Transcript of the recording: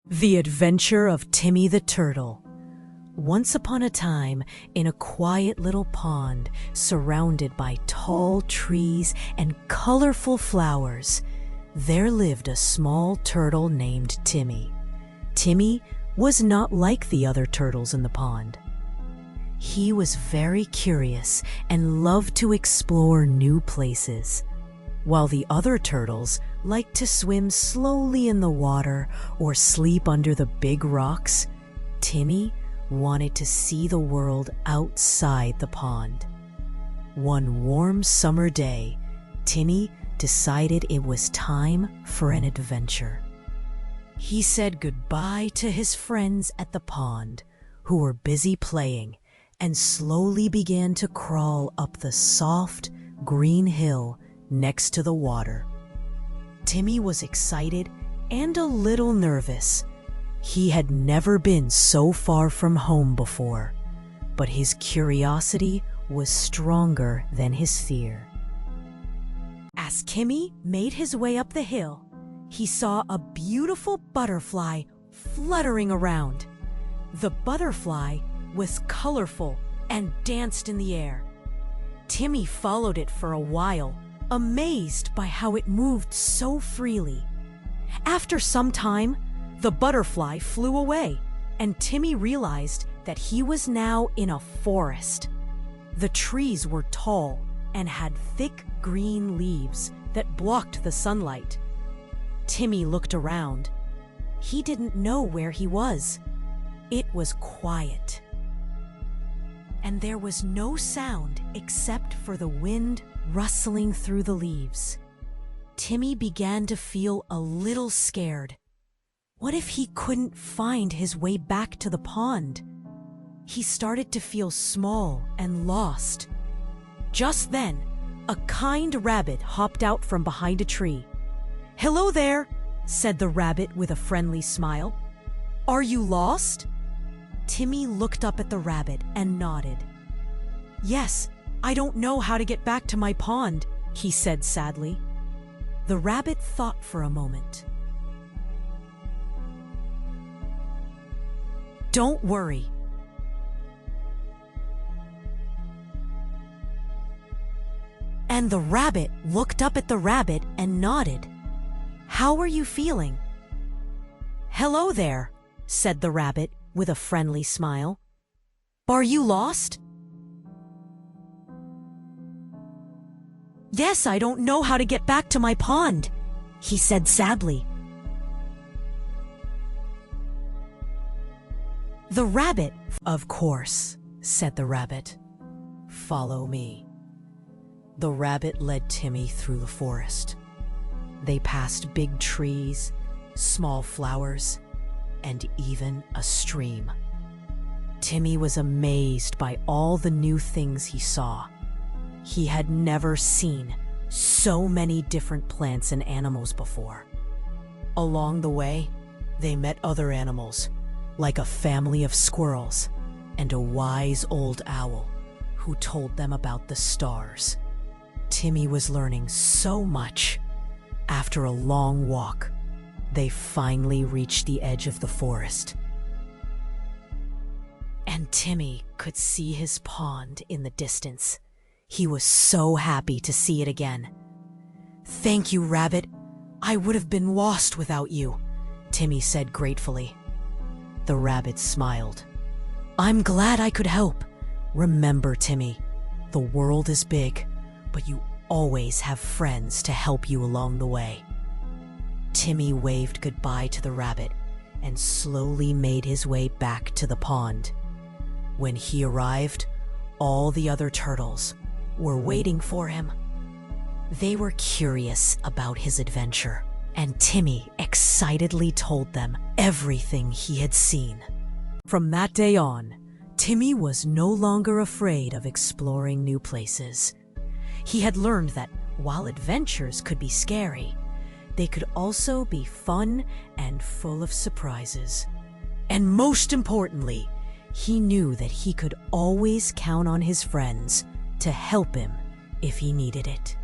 The Adventure of Timmy the Turtle. Once upon a time, in a quiet little pond surrounded by tall trees and colorful flowers, there lived a small turtle named Timmy. Timmy was not like the other turtles in the pond. He was very curious and loved to explore new places. While the other turtles liked to swim slowly in the water or sleep under the big rocks, Timmy wanted to see the world outside the pond. One warm summer day, Timmy decided it was time for an adventure. He said goodbye to his friends at the pond, who were busy playing, and slowly began to crawl up the soft, green hill next to the water. Timmy was excited and a little nervous. He had never been so far from home before, but his curiosity was stronger than his fear. As Timmy made his way up the hill, he saw a beautiful butterfly fluttering around. The butterfly was colorful and danced in the air. Timmy followed it for a while, amazed by how it moved so freely. After some time, the butterfly flew away, and Timmy realized that he was now in a forest. The trees were tall and had thick green leaves that blocked the sunlight. Timmy looked around. He didn't know where he was. It was quiet, and there was no sound except for the wind rustling through the leaves. Timmy began to feel a little scared. What if he couldn't find his way back to the pond? He started to feel small and lost. Just then, a kind rabbit hopped out from behind a tree. "Hello there," said the rabbit with a friendly smile. "Are you lost?" Timmy looked up at the rabbit and nodded. "Yes, I don't know how to get back to my pond," he said sadly. The rabbit thought for a moment. "Don't worry. And the rabbit looked up at the rabbit and nodded. "How are you feeling?" "Hello there," said the rabbit with a friendly smile. "Are you lost?" "Yes, I don't know how to get back to my pond," he said sadly. The rabbit, "Of course," said the rabbit. "Follow me." The rabbit led Timmy through the forest. They passed big trees, small flowers, and even a stream. Timmy was amazed by all the new things he saw. He had never seen so many different plants and animals before. Along the way, they met other animals, like a family of squirrels and a wise old owl who told them about the stars. Timmy was learning so much. After a long walk, they finally reached the edge of the forest. And Timmy could see his pond in the distance. He was so happy to see it again. "Thank you, Rabbit. I would have been lost without you," Timmy said gratefully. The rabbit smiled. "I'm glad I could help. Remember, Timmy, the world is big, but you always have friends to help you along the way." Timmy waved goodbye to the rabbit and slowly made his way back to the pond. When he arrived, all the other turtles were waiting for him. They were curious about his adventure, and Timmy excitedly told them everything he had seen. From that day on, Timmy was no longer afraid of exploring new places. He had learned that while adventures could be scary, they could also be fun and full of surprises. And most importantly, he knew that he could always count on his friends to help him if he needed it.